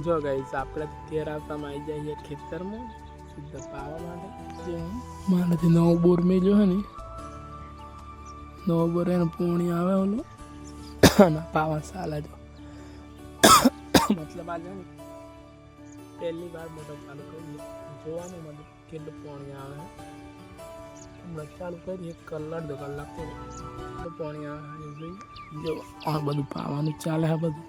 જો ગાઈસ આપણે તેરાવતામાં આવી જઈએ ખેતરમાં શુદ્ધ પાવા માટે. મારાથી નવો બોર મેલ્યો હે ને, નવો બોર એને પોણી આવે ઓલો અને પાવા ચાલે. જો મતલબ આજે પહેલી વાર મોટર ચાલુ કરીએ, જોવાનું મતલબ કેટલું પાણી આવે. હમણાં ચાલુ કરીએ કલાક 2 કલાક તો પાણી આવે જોઈએ. જો આ બધું પાવાનું ચાલે છે બધું.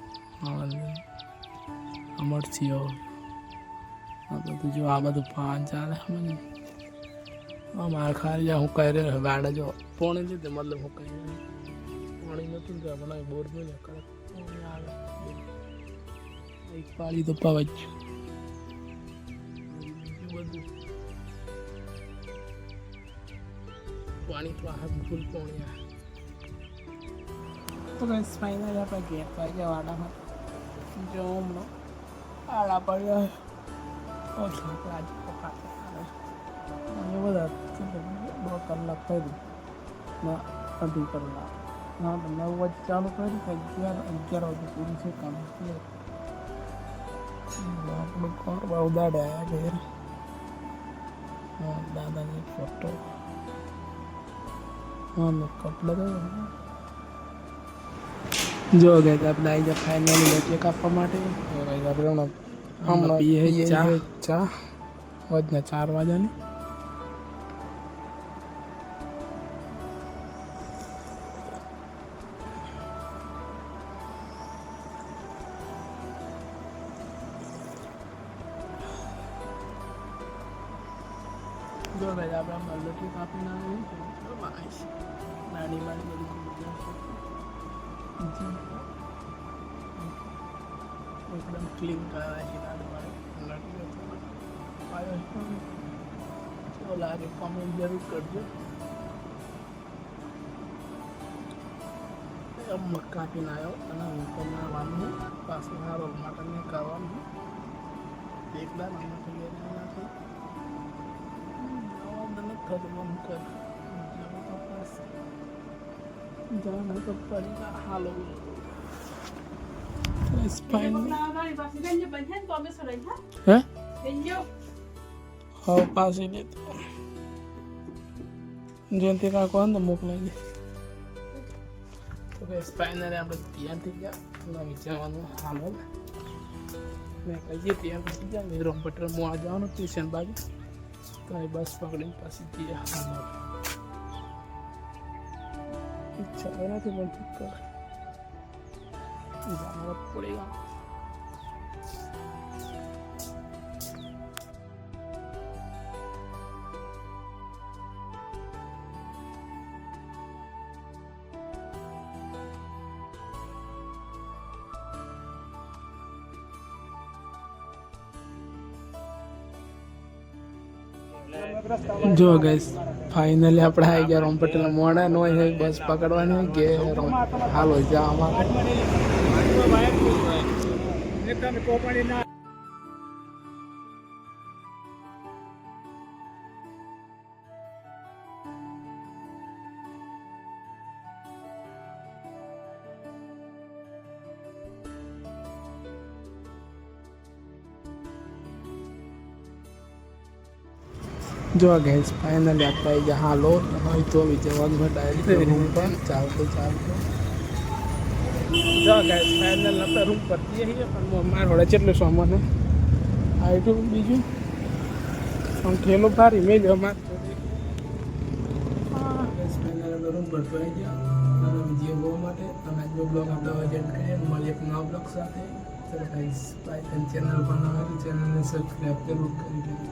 મરચી આ બધું જો આ બધું પાન ચાલે મને. મારે ખાલી હું કહી રહ્યો ગાડા જો પાણી લીધે મતલબ હું કહી રહ્યો પાણી નથી ને હમણાં બોર મેં પાણી આવે. એક પાળી તો પવાય જ બધું પાણી તો આ ફૂલ પાણી આવે. તો બસ ફાઇનલ આપણે ઘેર પાઈ ગયા વાડામાં. જો હમણાં આડા પડ્યા ઓછા આજે બધા 2 કલાક કર્યું ના 2.5 કલાક ના 9 વાગે ચાલુ કર્યું 11 વાગે પૂરું છે કામ. આપણું ઘર બહુ દાડે આવ્યા ઘેર. દાદાની ફોટો મેં કપડા જો ગઈ આપણે આવી જાય ફાઇનલી રોટલી કાપવા માટે. આપણે હમણાં પીએ ચા વધને 4 વાગ્યાની. જો ભાઈ આપણે રોટલી કાપી નાખી નાની નાની બધી एकदम क्लीन करा है तो लागे कमेंट जरूर करजो. अब मक्का पीना आयो અને હું તો નાવાનું પાછું હારો મટન ને કરવાનું એકલા નાના થઈ ગયા નથી ખતમ કર જાના તો પડી હાલો. હા પાછી દે જયંતિ કાકો ને મોકલાઈ દે. તો ફાઇનલી આપણે તૈયાર થઈ ગયા વિચારવાનું હાલો મેં કહીએ તૈયાર થઈ ગયા. મિત્રો પટેલમાં આ જવાનું ટ્યુશન બાજુ તો બસ પકડીને પાછી જઈએ. ઈચ્છા એનાથી પણ ઠીક કરે जाना पड़ेगा. जो गैस फाइनली આપણે આવી ગયા રોમ પટેલ મોડા નો હોય બસ પકડવાની કે હાલો જા जो गैस फाइनली आता है जहाँ लो तो विजयवाग में डायरेक्ट रूम पर चालते जो गैस फाइनल अपने रूम पर दिए ही मार होड़े चेटले सामान है आई तो बीजू हम ठेलो भारी में जो मार गैस फाइनल रूम पर तो आई गया विजय वो माटे हम आज ब्लॉग આપણે એન્ડ કરીએ મળીએ એક નવા બ્લોગ સાથે. ચલો ગાઈસ બાય. ચેનલ બનાવો ચેનલને સબસ્ક્રાઇબ જરૂર કરી દેજો.